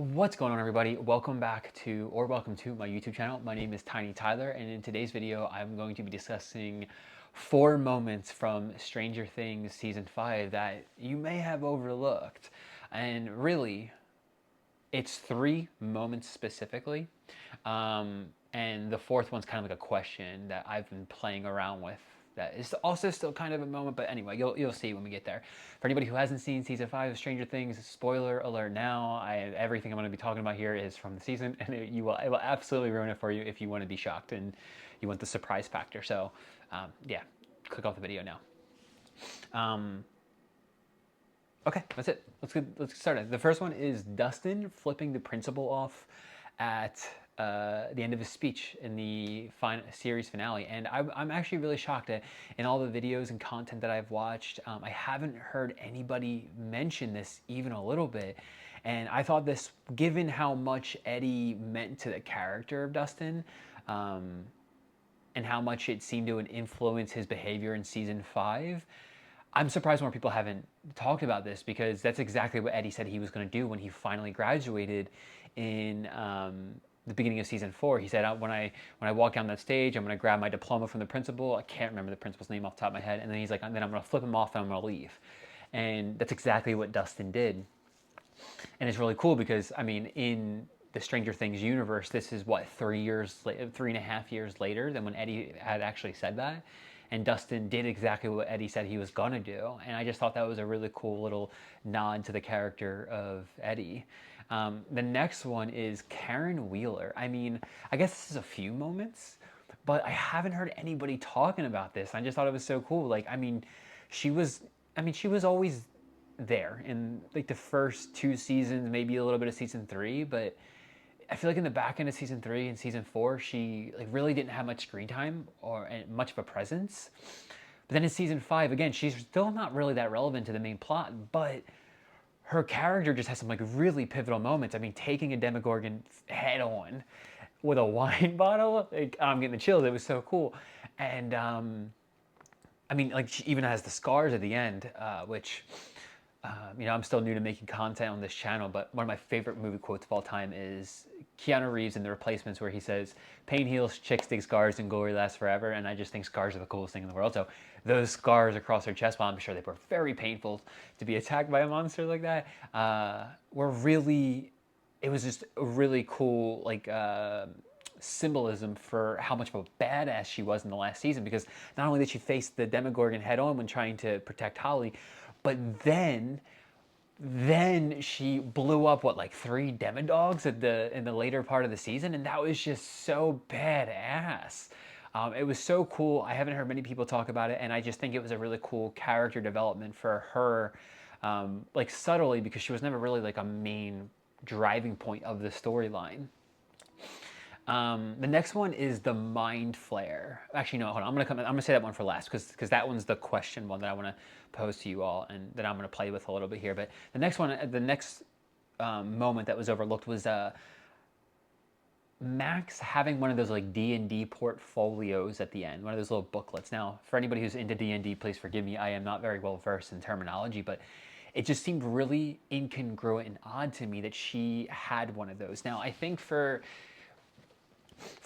What's going on, everybody? Welcome to my YouTube channel. My name is Tiny Tyler, and in today's video I'm going to be discussing 4 moments from Stranger Things season 5 that you may have overlooked. And really, it's 3 moments specifically, and the fourth one's kind of like a question that I've been playing around with. That is also still kind of a moment, but anyway, you'll see when we get there. For anybody who hasn't seen season 5 of Stranger Things, spoiler alert now. Everything I'm going to be talking about here is from the season, and it will absolutely ruin it for you if you want to be shocked and you want the surprise factor. So, yeah, click off the video now. Okay, that's it. Let's get started. The first one is Dustin flipping the principal off at the end of his speech in the series finale, and I'm actually really shocked that in all the videos and content that I've watched, I haven't heard anybody mention this even a little bit. And I thought this, given how much Eddie meant to the character of Dustin, and how much it seemed to influence his behavior in season 5, I'm surprised more people haven't talked about this, because that's exactly what Eddie said he was going to do when he finally graduated in the beginning of season 4. He said, when I walk down that stage, I'm going to grab my diploma from the principal. I can't remember the principal's name off the top of my head. And then he's like, and then I'm going to flip him off and I'm going to leave. And that's exactly what Dustin did. And it's really cool because, I mean, in the Stranger Things universe, this is what, 3.5 years later than when Eddie had actually said that. And Dustin did exactly what Eddie said he was gonna do. And I just thought that was a really cool little nod to the character of Eddie. The next one is Karen Wheeler. I mean, I guess this is a few moments, but I haven't heard anybody talking about this. I just thought it was so cool. Like, she was, she was always there in like the first 2 seasons, maybe a little bit of season 3, but I feel like in the back end of season 3 and season 4, she like really didn't have much screen time or much of a presence. But then in season 5, again, she's still not really that relevant to the main plot, but her character just has some like really pivotal moments. I mean, taking a Demogorgon head on with a wine bottle, like, I'm getting the chills. It was so cool. And I mean, like, she even has the scars at the end, which, I'm still new to making content on this channel, but one of my favorite movie quotes of all time is Keanu Reeves in The Replacements, where he says, "Pain heals, chicks dig scars, and glory lasts forever." And I just think scars are the coolest thing in the world. So those scars across her chest, while I'm sure they were very painful to be attacked by a monster like that, were really, it was just a really cool, like, symbolism for how much of a badass she was in the last season, because not only did she face the Demogorgon head on when trying to protect Holly, but then she blew up what, like 3 Demodogs in the later part of the season, and that was just so badass. It was so cool. I haven't heard many people talk about it, and I just think it was a really cool character development for her, like subtly, because she was never really like a main driving point of the storyline. The next one is the mind flare. Actually, no, hold on. I'm gonna say that one for last, because that one's the question one that I want to pose to you all, and that I'm gonna play with a little bit here. But the next moment that was overlooked was Max having one of those like D&D portfolios at the end, one of those little booklets. Now, for anybody who's into D&D, please forgive me. I am not very well versed in terminology, but it just seemed really incongruent and odd to me that she had one of those. Now, I think for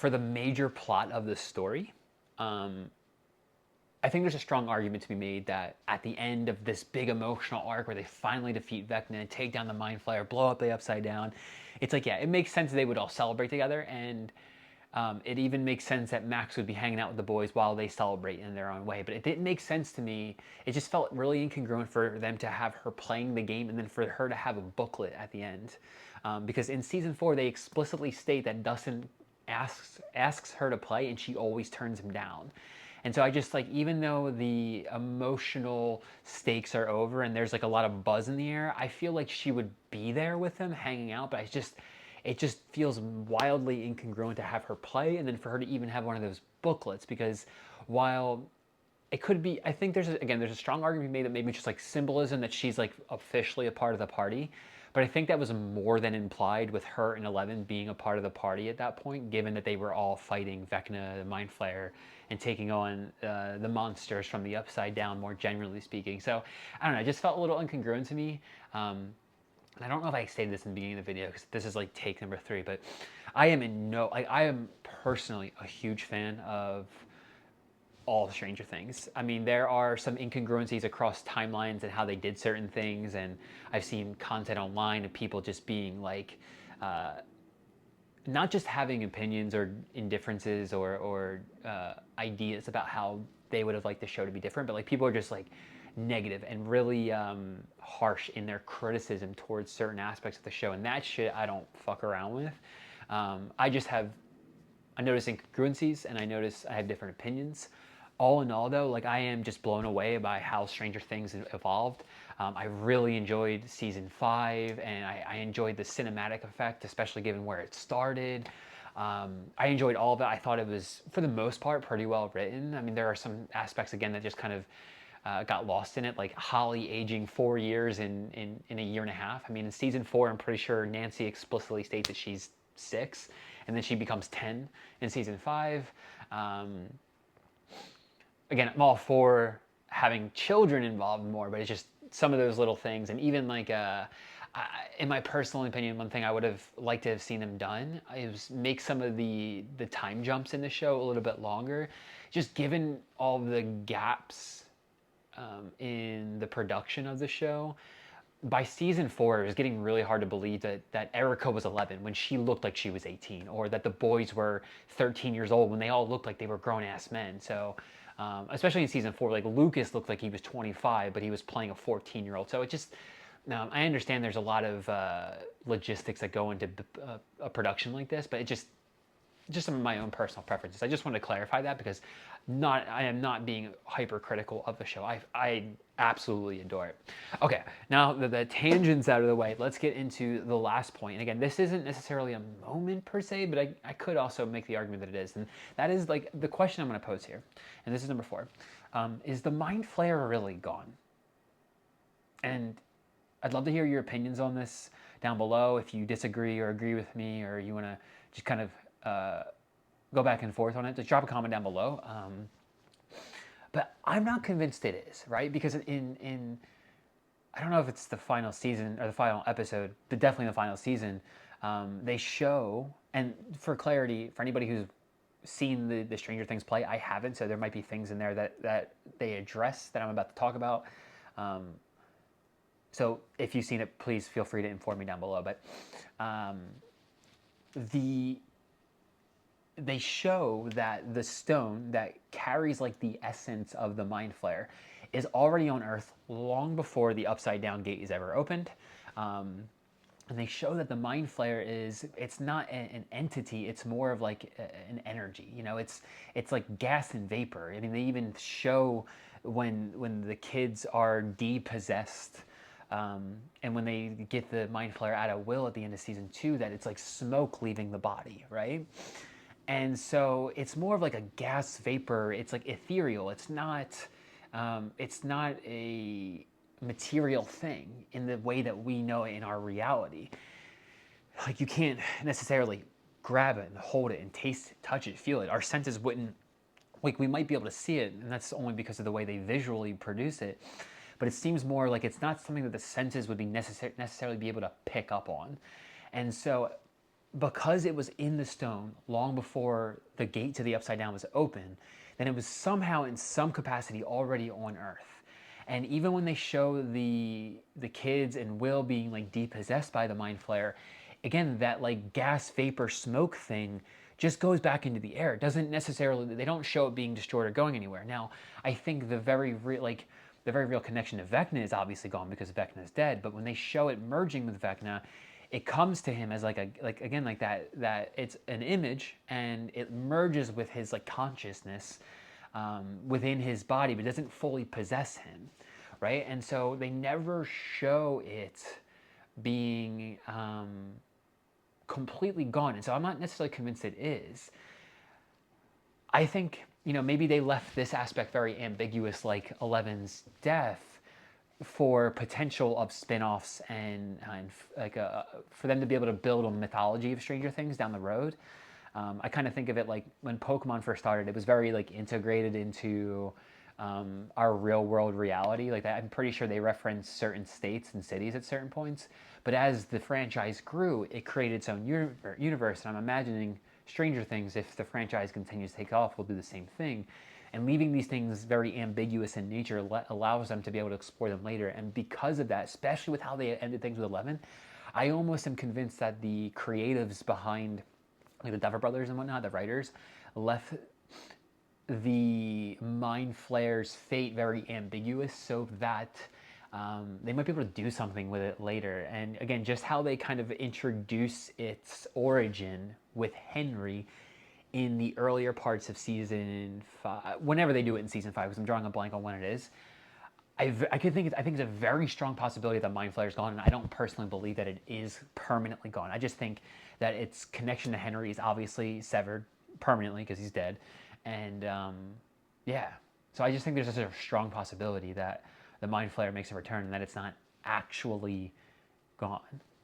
the major plot of the story, I think there's a strong argument to be made that at the end of this big emotional arc where they finally defeat Vecna and take down the Mind Flayer, blow up the Upside Down, it's like, yeah, it makes sense they would all celebrate together, and it even makes sense that Max would be hanging out with the boys while they celebrate in their own way. But it didn't make sense to me. It just felt really incongruent for them to have her playing the game and then for her to have a booklet at the end. Because in season 4, they explicitly state that Dustin asks her to play, and she always turns him down. And so I just, like, even though the emotional stakes are over and there's like a lot of buzz in the air, I feel like she would be there with him hanging out, but it just feels wildly incongruent to have her play and then for her to even have one of those booklets, because while it could be, I think there's a strong argument made that maybe it's just like symbolism that she's like officially a part of the party. But I think that was more than implied with her and Eleven being a part of the party at that point, given that they were all fighting Vecna, the Mind Flayer, and taking on the monsters from the Upside Down, more generally speaking. So I don't know, it just felt a little incongruent to me. and I don't know if I stated this in the beginning of the video because this is like take number 3, but I am in no, like I am personally a huge fan of all Stranger Things. I mean, there are some incongruencies across timelines and how they did certain things, and I've seen content online of people just being like, not just having opinions or indifferences or ideas about how they would have liked the show to be different, but like people are just like negative and really harsh in their criticism towards certain aspects of the show, and that shit I don't fuck around with. I notice incongruencies and I notice I have different opinions. All in all, though, like I am just blown away by how Stranger Things evolved. I really enjoyed season 5, and I enjoyed the cinematic effect, especially given where it started. I enjoyed all of it. I thought it was, for the most part, pretty well written. I mean, there are some aspects, again, that just kind of got lost in it, like Holly aging 4 years in a year and a half. I mean, in season 4, I'm pretty sure Nancy explicitly states that she's 6, and then she becomes 10 in season 5. Again, I'm all for having children involved more, but it's just some of those little things. And even like, in my personal opinion, one thing I would have liked to have seen them done is make some of the time jumps in the show a little bit longer, just given all the gaps in the production of the show. By season 4, it was getting really hard to believe that Erica was 11 when she looked like she was 18, or that the boys were 13 years old when they all looked like they were grown-ass men. So, especially in season 4, like Lucas looked like he was 25, but he was playing a 14-year-old. So it just, I understand there's a lot of logistics that go into a production like this, but it just some of my own personal preferences. I just want to clarify that because I am not being hypercritical of the show. I absolutely adore it. Okay, now the tangents out of the way, let's get into the last point. And again, this isn't necessarily a moment per se, but I could also make the argument that it is. And that is like the question I'm going to pose here. And this is number 4. Is the Mind Flayer really gone? And I'd love to hear your opinions on this down below. If you disagree or agree with me, or you want to just kind of go back and forth on it, just drop a comment down below. But I'm not convinced it is, right? Because in I don't know if it's the final season or the final episode, but definitely the final season, they show, and for clarity, for anybody who's seen the Stranger Things play, I haven't, so there might be things in there that they address that I'm about to talk about. So if you've seen it, please feel free to inform me down below. But they show that the stone that carries like the essence of the Mind Flayer is already on Earth long before the Upside Down Gate is ever opened. And they show that the Mind Flayer it's not an entity, it's more of like an energy. You know, it's like gas and vapor. I mean, they even show when the kids are depossessed, and when they get the Mind Flayer out of Will at the end of season 2, that it's like smoke leaving the body, right? And so it's more of like a gas vapor. It's like ethereal. It's not a material thing in the way that we know it in our reality. Like you can't necessarily grab it and hold it and taste it, touch it, feel it. Our senses wouldn't, like we might be able to see it, and that's only because of the way they visually produce it. But it seems more like it's not something that the senses would be necessarily be able to pick up on. And so because it was in the stone long before the gate to the Upside Down was open, then it was somehow in some capacity already on Earth. And even when they show the kids and Will being like depossessed by the Mind Flayer, again, that like gas vapor smoke thing just goes back into the air. It doesn't necessarily, they don't show it being destroyed or going anywhere. Now, I think the very real connection to Vecna is obviously gone because Vecna is dead, but when they show it merging with Vecna, it comes to him as like that it's an image, and it merges with his like consciousness within his body, but doesn't fully possess him, right? And so they never show it being completely gone, and so I'm not necessarily convinced it is. I think, you know, maybe they left this aspect very ambiguous, like Eleven's death, for potential of spin-offs and like for them to be able to build a mythology of Stranger Things down the road. I kind of think of it like when Pokemon first started, it was very like integrated into our real world reality. Like that, I'm pretty sure they reference certain states and cities at certain points. But as the franchise grew, it created its own universe, and I'm imagining Stranger Things, if the franchise continues to take off, will do the same thing. And leaving these things very ambiguous in nature allows them to be able to explore them later. And because of that, especially with how they ended things with 11, I almost am convinced that the creatives behind like the Duffer Brothers and whatnot, the writers, left the Mind Flayer's fate very ambiguous so that they might be able to do something with it later. And again, just how they kind of introduce its origin with Henry in the earlier parts of season 5, whenever they do it in season 5, because I'm drawing a blank on when it is. I think it's a very strong possibility that Mind Flayer's gone, and I don't personally believe that it is permanently gone. I just think that its connection to Henry is obviously severed permanently because he's dead, and yeah. So I just think there's a strong possibility that the Mind Flayer makes a return and that it's not actually gone.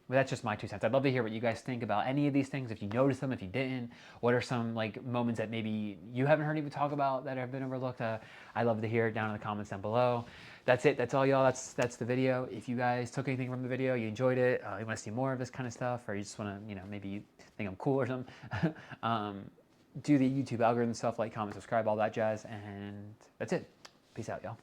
But that's just my 2 cents. I'd love to hear what you guys think about any of these things. If you noticed them, if you didn't, what are some like moments that maybe you haven't heard even talk about that have been overlooked? I'd love to hear it down in the comments down below. That's it. That's all, y'all. That's the video. If you guys took anything from the video, you enjoyed it, you want to see more of this kind of stuff, or you just want to, maybe you think I'm cool or something, do the YouTube algorithm stuff, like, comment, subscribe, all that jazz, and that's it. Peace out, y'all.